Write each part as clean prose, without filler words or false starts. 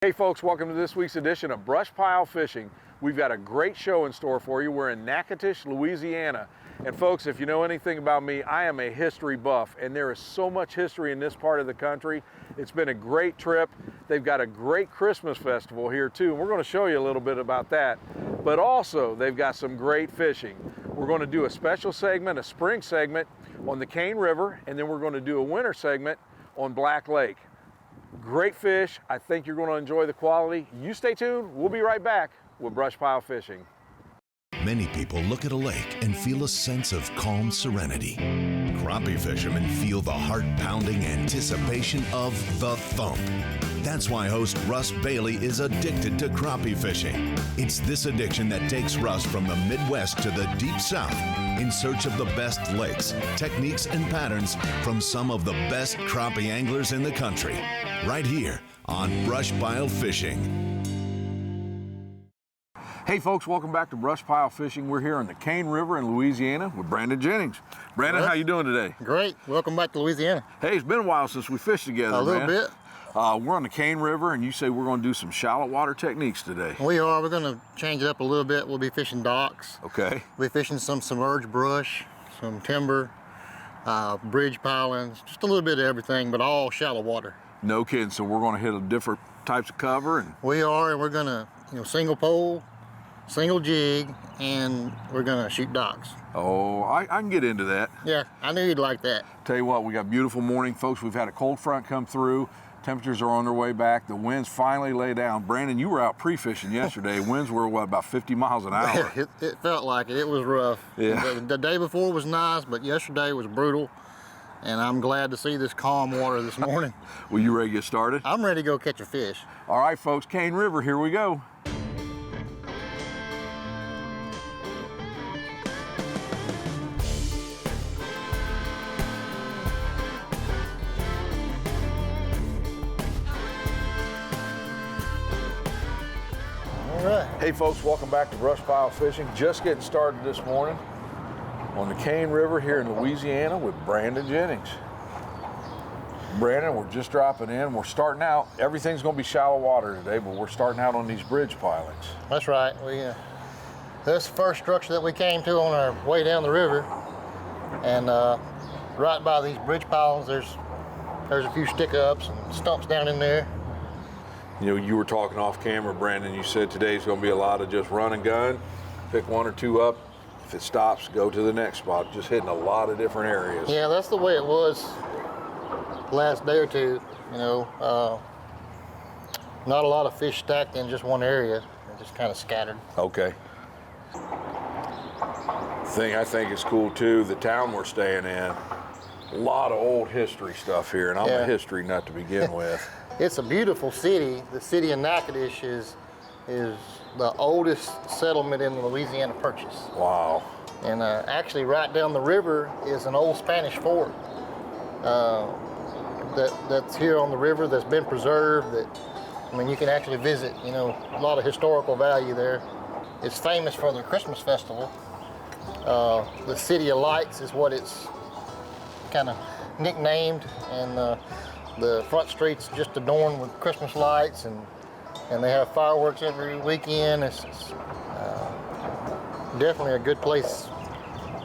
Hey folks, welcome to this week's edition of BrushPile Fishing. We've got a great show in store for you. We're in Natchitoches, Louisiana. And folks, if you know anything about me, I am a history buff, and there is so much history in this part of the country. It's been a great trip. They've got a great Christmas festival here too, and we're going to show you a little bit about that. But also, they've got some great fishing. We're going to do a special segment, a spring segment on the Cane River, and then we're going to do a winter segment on Black Lake. Great fish. I think you're going to enjoy the quality. You stay tuned. We'll be right back with BrushPile Fishing. Many people look at a lake and feel a sense of calm serenity. Crappie fishermen feel the heart-pounding anticipation of the thump. That's why host Russ Bailey is addicted to crappie fishing. It's this addiction that takes Russ from the Midwest to the Deep South in search of the best lakes, techniques, and patterns from some of the best crappie anglers in the country. Right here on BrushPile Fishing. Hey folks, welcome back to BrushPile Fishing. We're here on the Cane River in Louisiana with Brandon Jennings. Brandon, how you doing today? Great. Welcome back to Louisiana. Hey, it's been a while since we fished together, A little bit. We're on the Cane River, and you say we're going to do some shallow water techniques today. We are. We're going to change it up a little bit. We'll be fishing docks. Okay. We'll be fishing some submerged brush, some timber, bridge pilings, just a little bit of everything, but all shallow water. No kidding. So we're going to hit a different types of cover, and We are, and we're going to, single pole, single jig, and we're going to shoot docks. oh, I can get into that. Yeah, I knew you'd like that. Tell you what, we got a beautiful morning, folks. We've had a cold front come through. Temperatures are on their way back. The winds finally lay down. Brandon, you were out pre-fishing yesterday. Winds were, what, about 50 miles an hour? It felt like it. It was rough. Yeah. The day before was nice, but yesterday was brutal. And I'm glad to see this calm water this morning. Well, you ready to get started? I'm ready to go catch a fish. All right, folks, Cane River, here we go. All right. Hey folks, welcome back to BrushPile Fishing. Just getting started this morning on the Cane River here in Louisiana with Brandon Jennings. Brandon, we're just dropping in. We're starting out. Everything's going to be shallow water today, but we're starting out on these bridge pilings. That's right. This is the first structure that we came to on our way down the river, and right by these bridge pilings, there's a few stick-ups and stumps down in there. You know, you were talking off camera, Brandon. You said today's going to be a lot of just run and gun, pick one or two up. If it stops, go to the next spot. Just hitting a lot of different areas. Yeah, that's the way it was the last day or two. Not a lot of fish stacked in just one area. They're just kind of scattered. Okay. Thing I think is cool too, the town we're staying in, a lot of old history stuff here, and I'm a history nut to begin with. It's a beautiful city. The city of Natchitoches is the oldest settlement in the Louisiana Purchase. Wow. And actually right down the river is an old Spanish fort that's here on the river that's been preserved. You can actually visit, a lot of historical value there. It's famous for the Christmas festival. The City of Lights is what it's kind of nicknamed, and the front street's just adorned with Christmas lights, and they have fireworks every weekend. It's definitely a good place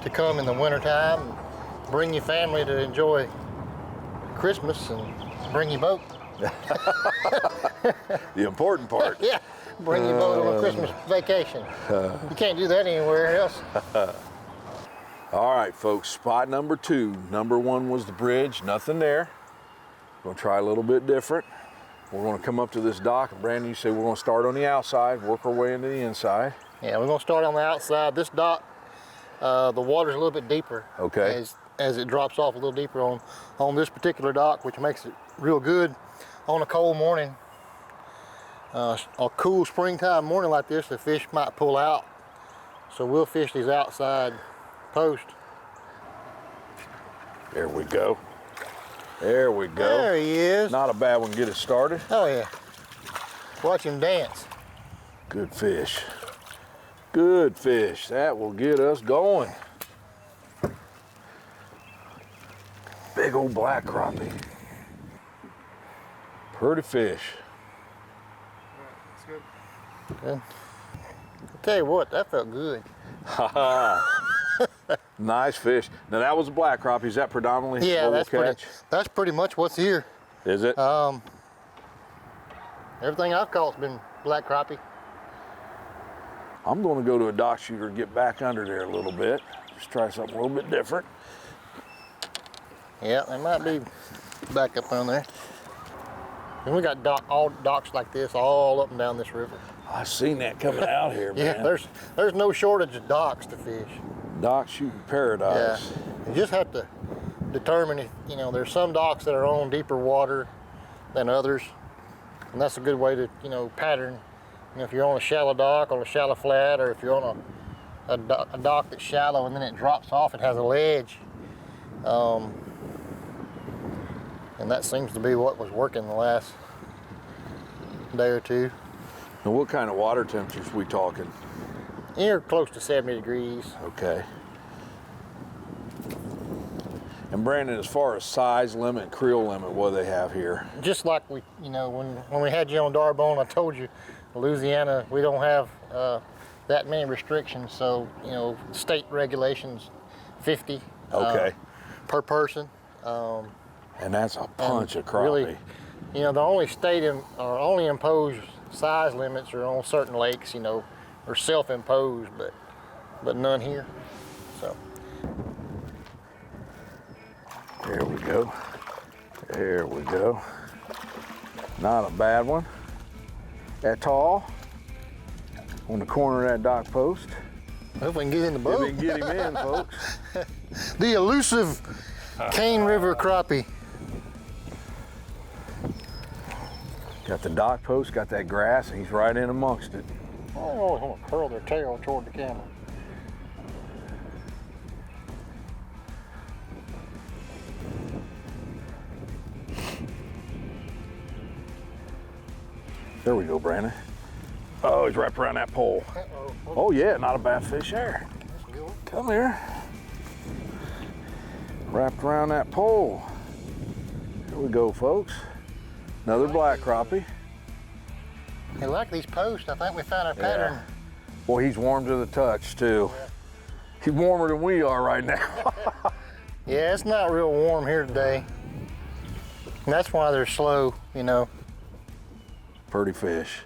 to come in the wintertime. Bring your family to enjoy Christmas, and bring your boat. The important part. Yeah, bring your boat on a Christmas vacation. You can't do that anywhere else. All right, folks, spot number 2. Number 1 was the bridge, nothing there. Gonna try a little bit different. We're gonna come up to this dock, and Brandon, you say we're gonna start on the outside, work our way into the inside. Yeah, we're gonna start on the outside. This dock, the water's a little bit deeper. Okay. As it drops off a little deeper on this particular dock, which makes it real good on a cold morning. A cool springtime morning like this, the fish might pull out. So we'll fish these outside posts. There we go. There we go. There he is. Not a bad one to get it started. Oh yeah. Watch him dance. Good fish. Good fish. That will get us going. Big old black crappie. Pretty fish. good. Good. I'll tell you what, that felt good. Nice fish. Now that was a black crappie. Is that predominantly Yeah, what we'll catch? that's pretty much what's here. Is it? Everything I've caught's been black crappie. I'm going to go to a dock shooter and get back under there a little bit. Just try something a little bit different. Yeah, they might be back up on there. And we got all docks like this all up and down this river. I seen that coming out here, man. Yeah, there's no shortage of docks to fish. Dock shooting paradise. Yeah, you just have to determine if, there's some docks that are on deeper water than others. And that's a good way to, pattern. If you're on a shallow dock, on a shallow flat, or if you're on a dock that's shallow and then it drops off, it has a ledge. And that seems to be what was working the last day or two. And what kind of water temperatures we talking? You're close to 70 degrees. Okay. And Brandon, as far as size limit, creel limit, what do they have here? Just like we, when we had you on Darbone, I told you, Louisiana, we don't have that many restrictions. So, state regulations, 50 per person. And that's a punch of crappie. Really, the only state or only imposed size limits are on certain lakes, or self-imposed, but none here. So. There we go. There we go. Not a bad one at all. On the corner of that dock post. Hope we can get in the boat. If we can get him in, folks. The elusive Cane River crappie. Got the dock post, got that grass, and he's right in amongst it. I always want to curl their tail toward the camera. There we go, Brandon. Oh, he's wrapped around that pole. Oh yeah, not a bad fish there. Come here. Wrapped around that pole. Here we go, folks. Another black crappie. Hey, like these posts, I think we found our pattern. Boy, he's warm to the touch too. Yeah. He's warmer than we are right now. Yeah, it's not real warm here today. And that's why they're slow, Pretty fish.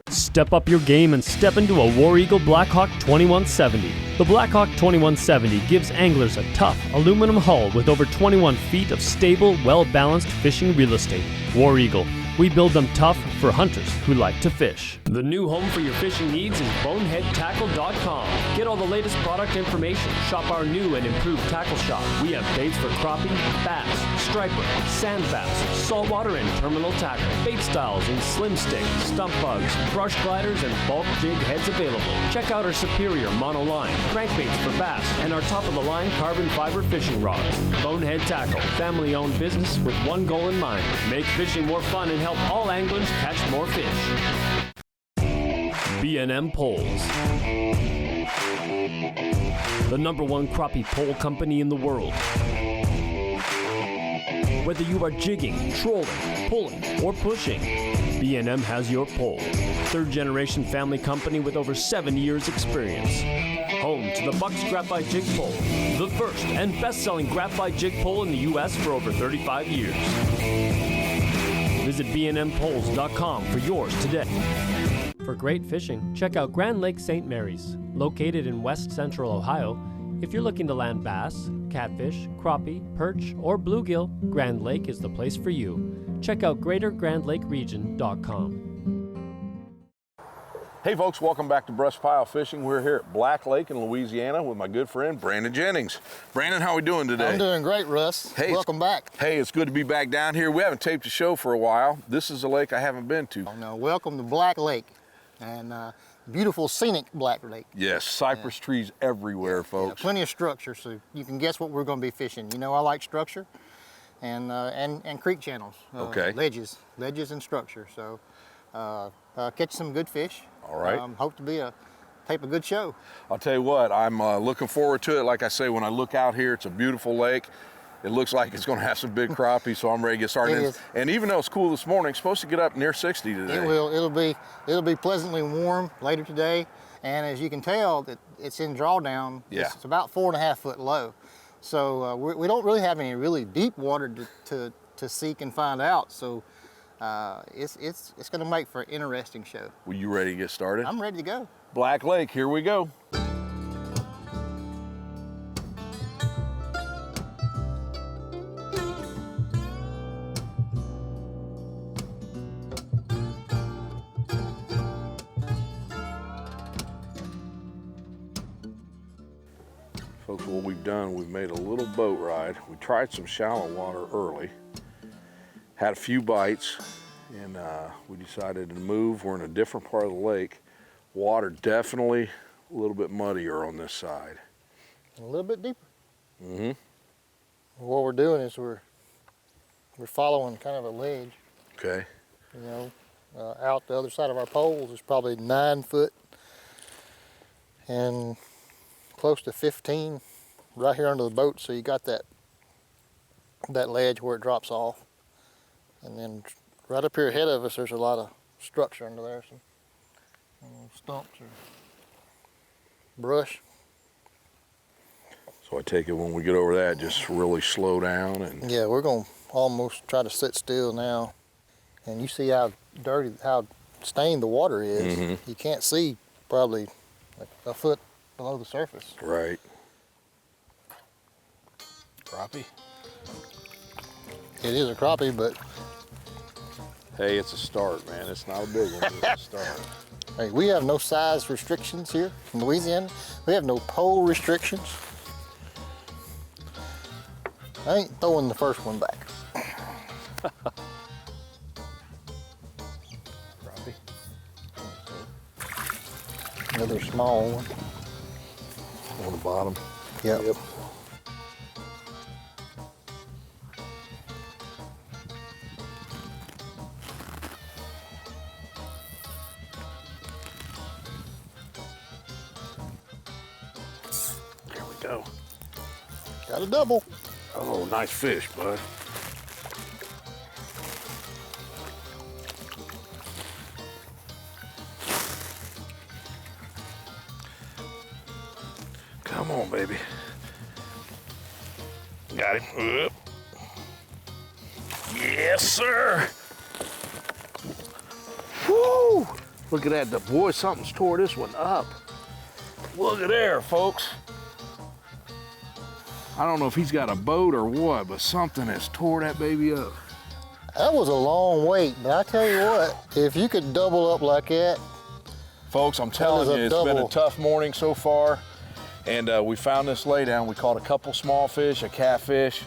Step up your game and step into a War Eagle Blackhawk 2170. The Blackhawk 2170 gives anglers a tough aluminum hull with over 21 feet of stable, well-balanced fishing real estate. War Eagle. We build them tough for hunters who like to fish. The new home for your fishing needs is boneheadtackle.com. Get all the latest product information. Shop our new and improved tackle shop. We have baits for crappie, bass, striper, sand bass, saltwater and terminal tackle. Bait styles in slim stick, stump bugs, brush gliders, and bulk jig heads available. Check out our superior monoline, crankbaits for bass, and our top-of-the-line carbon fiber fishing rods. Bonehead Tackle, family-owned business with one goal in mind: make fishing more fun and help all anglers catch more fish. B&M Poles. The #1 crappie pole company in the world. Whether you are jigging, trolling, pulling, or pushing, B&M has your pole. Third-generation family company with over 7 years experience. Home to the Bucks Graphite Jig Pole, the first and best-selling graphite jig pole in the U.S. for over 35 years. Visit bnmpoles.com for yours today. For great fishing, check out Grand Lake St. Mary's. Located in west central Ohio, if you're looking to land bass, catfish, crappie, perch, or bluegill, Grand Lake is the place for you. Check out greatergrandlakeregion.com. Hey folks, welcome back to BrushPile Fishing. We're here at Black Lake in Louisiana with my good friend Brandon Jennings. Brandon, how are we doing today? I'm doing great, Russ. Hey, welcome back. Hey, it's good to be back down here. We haven't taped a show for a while. This is a lake I haven't been to. Oh, no, welcome to Black Lake, and beautiful scenic Black Lake. Yes, cypress trees everywhere, folks. Yeah, plenty of structure, so you can guess what we're going to be fishing. I like structure and creek channels. Okay. Ledges and structure. So catch some good fish. All right. Hope to tape a good show. I'll tell you what, I'm looking forward to it. Like I say, when I look out here, it's a beautiful lake. It looks like it's going to have some big crappie, so I'm ready to get started. It is. And even though it's cool this morning, it's supposed to get up near 60 today. It will. It'll be pleasantly warm later today. And as you can tell, it's in drawdown. Yeah. It's about 4.5 foot low. So we don't really have any really deep water to seek and find out. So it's going to make for an interesting show. Well, you ready to get started? I'm ready to go. Black Lake, here we go. Folks, what we've done, we've made a little boat ride. We tried some shallow water early, had a few bites, and we decided to move. We're in a different part of the lake. Water definitely a little bit muddier on this side. A little bit deeper. Mm-hmm. What we're doing is we're following kind of a ledge. Okay. You know, out the other side of our poles is probably 9 foot and close to 15 right here under the boat. So you got that ledge where it drops off, and then right up here ahead of us there's a lot of structure under there, some stumps or brush. So I take it when we get over that, just really slow down and... Yeah, we're gonna almost try to sit still now. And you see how dirty, how stained the water is. Mm-hmm. You can't see probably like a foot below the surface. Right. Crappie? It is a crappie, but Hey, it's a start, man. It's not a big one, but it's a start. hey, we have no size restrictions here in Louisiana. We have no pole restrictions. I ain't throwing the first one back. Crappie? Another small one. On the bottom. Yep. There we go. Got a double. Oh, nice fish, bud. Come on, baby. Got him. Up. Yes, sir. Woo! Look at that. Boy, something's tore this one up. Look at there, folks. I don't know if he's got a boat or what, but something has tore that baby up. That was a long wait, but I tell you what, if you could double up like that. Folks, I'm telling That you, is a it's been a double. tough morning so far. And we found this laydown. We caught a couple small fish, a catfish,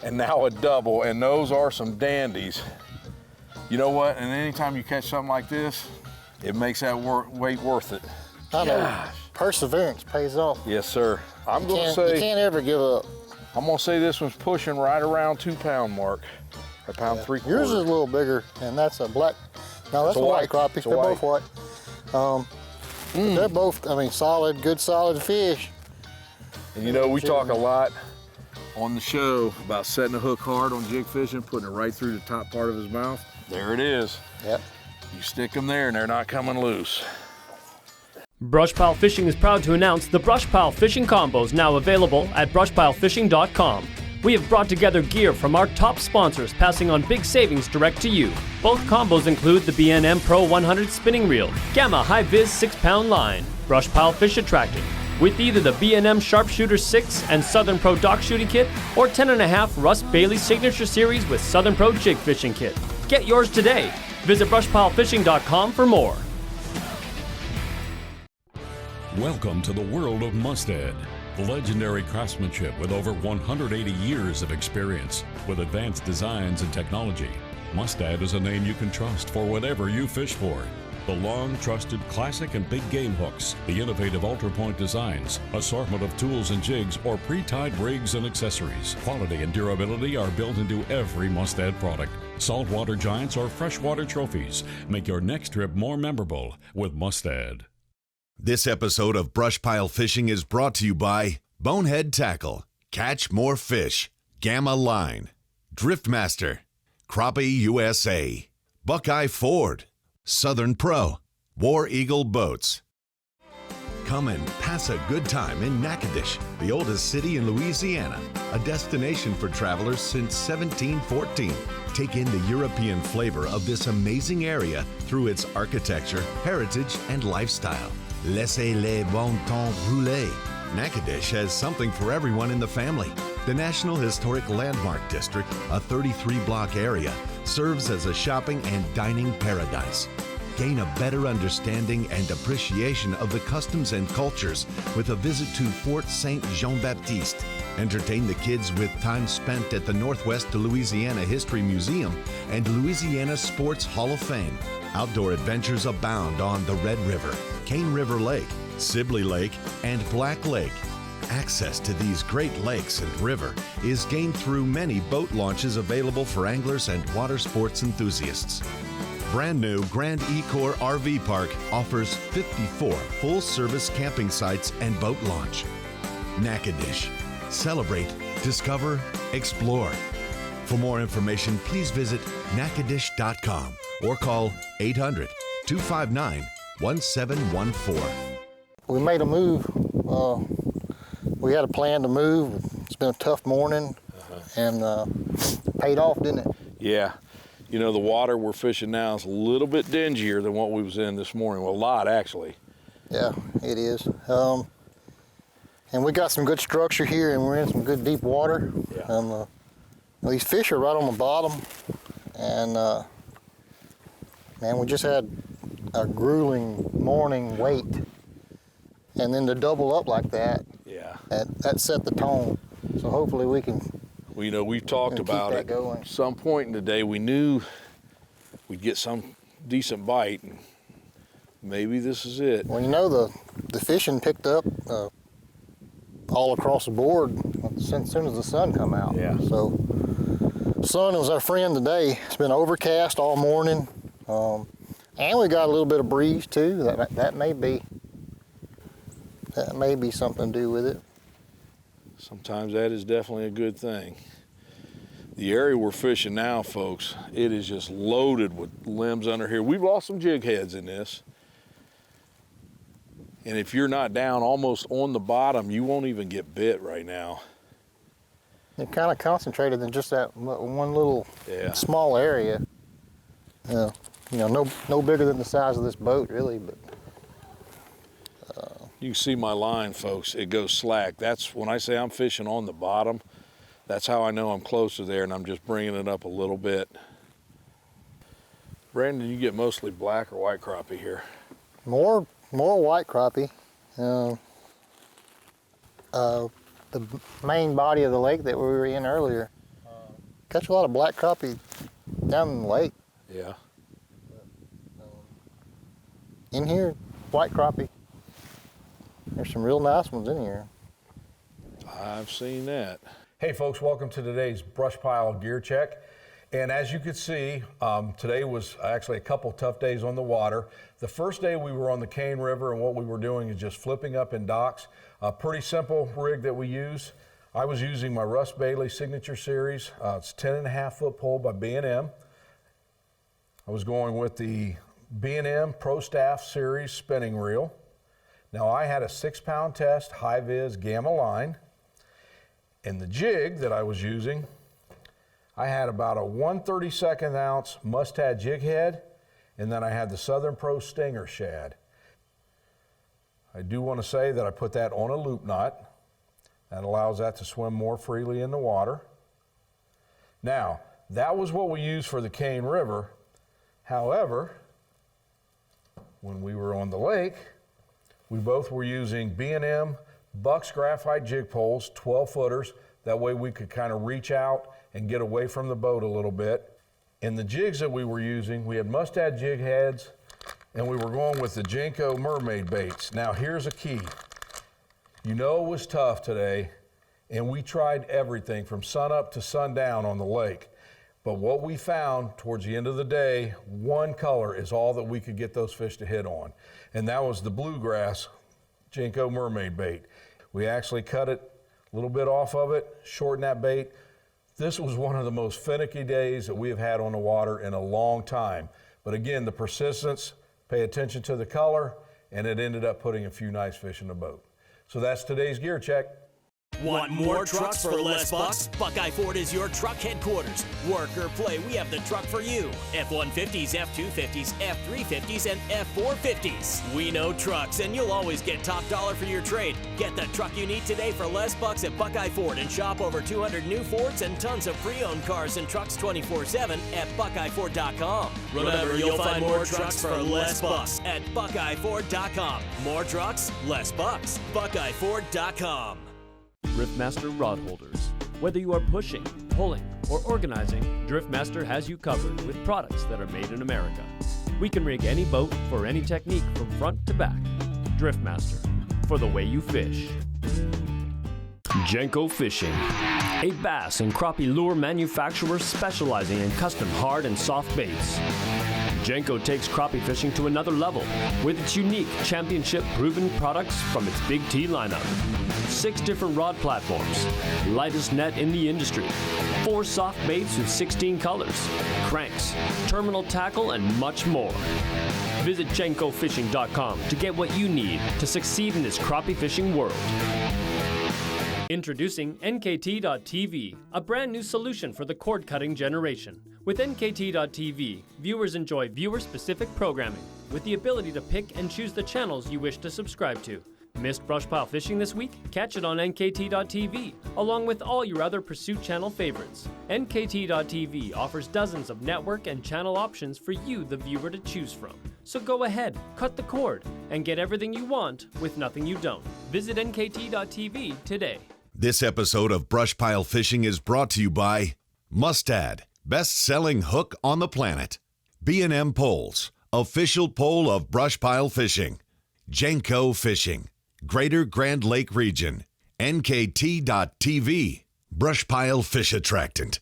and now a double. And those are some dandies. You know what? And anytime you catch something like this, it makes that weight worth it. I know, Gosh. perseverance pays off. Yes, sir. I'm You gonna say, can't ever give up. I'm gonna say this one's pushing right around 2 pound mark. A pound 3/4. Yours is a little bigger, and that's a black. No, that's It's a a white white. crappie. It's a They're white. both white. They're both, I mean, solid, good, solid fish. And you know, we talk a lot on the show about setting a hook hard on jig fishing, putting it right through the top part of his mouth. There it is. Yep. You stick them there and they're not coming loose. BrushPile Fishing is proud to announce the BrushPile Fishing Combos now available at brushpilefishing.com. We have brought together gear from our top sponsors, passing on big savings direct to you. Both combos include the B&M Pro 100 spinning reel, Gamma High Viz 6-pound line, BrushPile Fish Attractant, with either the B&M Sharpshooter 6 and Southern Pro Dock Shooting Kit, or 10.5 Russ Bailey Signature Series with Southern Pro Jig Fishing Kit. Get yours today. Visit brushpilefishing.com for more. Welcome to the world of Mustad, legendary craftsmanship with over 180 years of experience with advanced designs and technology. Mustad is a name you can trust for whatever you fish for. The long trusted classic and big game hooks, the innovative ultra point designs, assortment of tools and jigs, or pre-tied rigs and accessories. Quality and durability are built into every Mustad product. Saltwater giants or freshwater trophies make your next trip more memorable with Mustad. This episode of BrushPile Fishing is brought to you by Bonehead Tackle. Catch more fish. Gamma Line, Driftmaster, Crappie USA, Buckeye Ford, Southern Pro, War Eagle Boats. Come and pass a good time in Natchitoches, the oldest city in Louisiana, a destination for travelers since 1714. Take in the European flavor of this amazing area through its architecture, heritage, and lifestyle. Laissez les bon temps rouler. Natchitoches has something for everyone in the family. The National Historic Landmark District, a 33-block area, serves as a shopping and dining paradise. Gain a better understanding and appreciation of the customs and cultures with a visit to Fort Saint Jean-Baptiste. Entertain the kids with time spent at the Northwest Louisiana History Museum and Louisiana Sports Hall of Fame. Outdoor adventures abound on the Red River, Cane River Lake, Sibley Lake, and Black Lake. Access to these great lakes and river is gained through many boat launches available for anglers and water sports enthusiasts. Brand new Grand Ecor RV Park offers 54 full-service camping sites and boat launch. Natchitoches. Celebrate, discover, explore. For more information, please visit natchitoches.com or call 800-259-1714. We made a move. We had a plan to move. It's been a tough morning, and paid off, didn't it? Yeah. You know, the water we're fishing now is a little bit dingier than what we was in this morning. Well, a lot, actually. Yeah, it is. And we got some good structure here, and we're in some good deep water. Yeah. These fish are right on the bottom, and man, we just had a grueling morning wait, and then to double up like that, Yeah. that set the tone. So hopefully we can. Well, you know, we've talked about it. Going. Some point in the day, we knew we'd get some decent bite, and maybe this is it. Well, you know, the fishing picked up all across the board as soon as the sun come out. Yeah. So, sun was our friend today. It's been overcast all morning, and we got a little bit of breeze too. That may be something to do with it. Sometimes that is definitely a good thing. The area we're fishing now, folks, it is just loaded with limbs under here. We've lost some jig heads in this. And if you're not down almost on the bottom, you won't even get bit right now. They're kind of concentrated in just that one little small area. You know, no bigger than the size of this boat, really. But you can see my line, folks. It goes slack. That's when I say I'm fishing on the bottom. That's how I know I'm closer there, and I'm just bringing it up a little bit. Brandon, you get mostly black or white crappie here? More white crappie. The main body of the lake that we were in earlier. Catch a lot of black crappie down in the lake. Yeah. In here, white crappie. There's some real nice ones in here. I've seen that. Hey folks, welcome to today's BrushPile Gear Check. And as you can see, today was actually a couple tough days on the water. The first day we were on the Cane River, and what we were doing is just flipping up in docks. A pretty simple rig that we use. I was using my Russ Bailey Signature Series. It's 10.5-foot pole by B&M. I was going with the B&M Pro Staff Series spinning reel. Now I had a 6-pound test high-vis Gamma line, and the jig that I was using, I had about a 1/32 ounce mustad jig head, and then I had the Southern Pro Stinger shad. I do want to say that I put that on a loop knot. That allows that to swim more freely in the water. Now, that was what we used for the Cane River. However, when we were on the lake, we both were using B&M Bucks graphite jig poles, 12-footers. That way we could kind of reach out and get away from the boat a little bit. In the jigs that we were using, we had mustad jig heads, and we were going with the Jenko mermaid baits. Now here's a key. You know it was tough today, and we tried everything from sunup to sundown on the lake. But what we found towards the end of the day, one color is all that we could get those fish to hit on. And that was the bluegrass Jenko mermaid bait. We actually cut it a little bit off of it, shortened that bait, This was one of the most finicky days that we have had on the water in a long time. But again, the persistence, pay attention to the color, and it ended up putting a few nice fish in the boat. So that's today's gear check. Want more trucks for less bucks? Buckeye Ford is your truck headquarters. Work or play, we have the truck for you. F-150s, F-250s, F-350s, and F-450s. We know trucks, and you'll always get top dollar for your trade. Get the truck you need today for less bucks at Buckeye Ford and shop over 200 new Fords and tons of pre-owned cars and trucks 24/7 at BuckeyeFord.com. Remember, you'll find more trucks for less bucks at BuckeyeFord.com. More trucks, less bucks. BuckeyeFord.com. Driftmaster rod holders. Whether you are pushing, pulling, or organizing, Driftmaster has you covered with products that are made in America. We can rig any boat for any technique from front to back. Driftmaster, for the way you fish. Jenko Fishing, a bass and crappie lure manufacturer specializing in custom hard and soft baits. Jenko takes crappie fishing to another level with its unique championship-proven products from its Big T lineup. 6 different rod platforms, lightest net in the industry, 4 soft baits with 16 colors, cranks, terminal tackle, and much more. Visit JenkoFishing.com to get what you need to succeed in this crappie fishing world. Introducing NKT.TV, a brand new solution for the cord-cutting generation. With NKT.TV, viewers enjoy viewer-specific programming with the ability to pick and choose the channels you wish to subscribe to. Missed BrushPile Fishing this week? Catch it on NKT.TV, along with all your other Pursuit Channel favorites. NKT.TV offers dozens of network and channel options for you, the viewer, to choose from. So go ahead, cut the cord, and get everything you want with nothing you don't. Visit NKT.TV today. This episode of BrushPile Fishing is brought to you by Mustad, best-selling hook on the planet. B&M Poles, official pole of BrushPile Fishing. Jenko Fishing, Greater Grand Lake Region. NKT.TV, BrushPile Fish Attractant.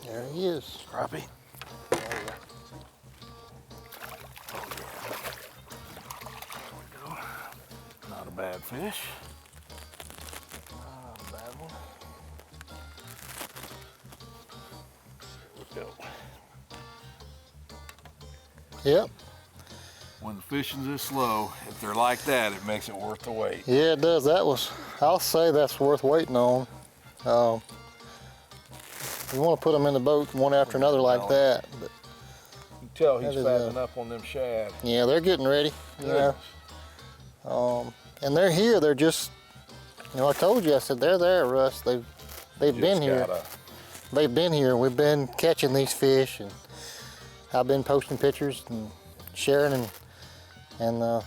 There he is. Crappie. Not a bad fish. Not a bad one. There we go. Yep. When the fishing's this slow, if they're like that, it makes it worth the wait. Yeah, it does. I'll say that's worth waiting on. You want to put them in the boat one after another like that. But You can tell he's that is, fattening up on them shad. yeah, they're getting ready. You know. And they're here. They're just, I told you. I said they're there, Russ. They've been here. They've been here. We've been catching these fish, and I've been posting pictures and sharing, and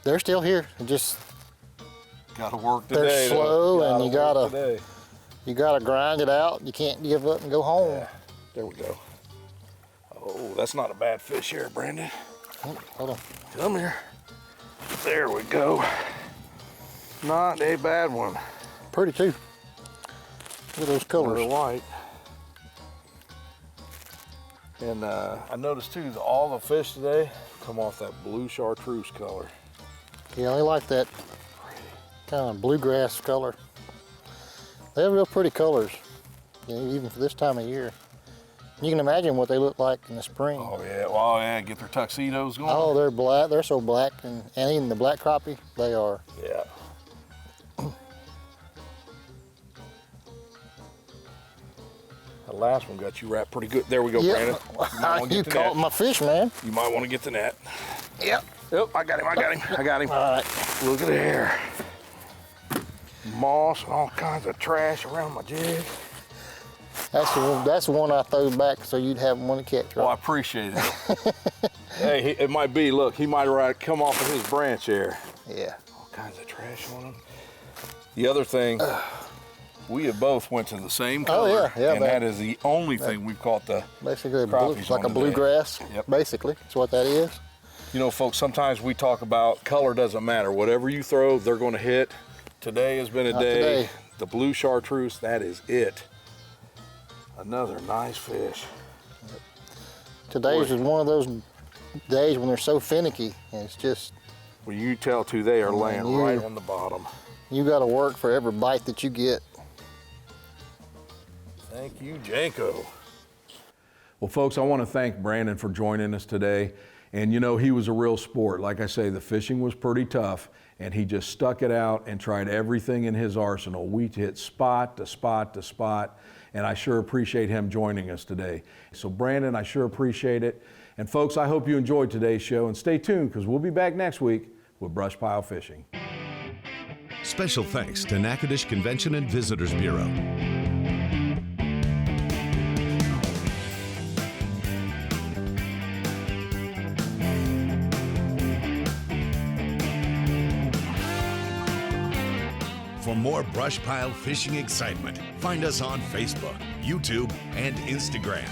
they're still here. It just Gotta work today. they're slow, though. and you gotta grind it out. You can't give up and go home. Yeah, there we go. Oh, that's not a bad fish here, Brandon. Oh, hold on. Come here. There we go. Not a bad one. Pretty too. Look at those colors. Another white. And I noticed too that all the fish today come off that blue chartreuse color. Yeah, they like that kind of bluegrass color. They have real pretty colors, even for this time of year. You can imagine what they look like in the spring. Oh yeah, well yeah, get their tuxedos going. Oh, they're black. They're so black, and even the black crappie, they are. Yeah. The last one got you wrapped pretty good. There we go, Brandon. You caught my fish, man. You might want to get the net. Yep. Yep, I got him. All right. Look at there. Moss, all kinds of trash around my jig. That's the one I threw back so you'd have one to catch, right? Well, I appreciate it. Hey, it might be, look, he might have come off of his branch there. Yeah. All kinds of trash on him. The other thing, we have both went to the same color, and that is the only thing we've caught the basically crappies like a on bluegrass. today. Yep. Basically, that's what that is. You know, folks, sometimes we talk about color doesn't matter. Whatever you throw, they're going to hit. Today has been a day. Today. The blue chartreuse, that is it. Another nice fish. Today's is one of those days when they're so finicky, and it's just. Well, you tell too, they are laying right on the bottom. You got to work for every bite that you get. Thank you, Janko. Well, folks, I want to thank Brandon for joining us today. And you know, he was a real sport. Like I say, the fishing was pretty tough, and he just stuck it out and tried everything in his arsenal. We hit spot to spot to spot, and I sure appreciate him joining us today. So Brandon, I sure appreciate it. And folks, I hope you enjoyed today's show, and stay tuned because we'll be back next week with BrushPile Fishing. Special thanks to Natchitoches Convention and Visitors Bureau. For more BrushPile fishing excitement, find us on Facebook, YouTube, and Instagram.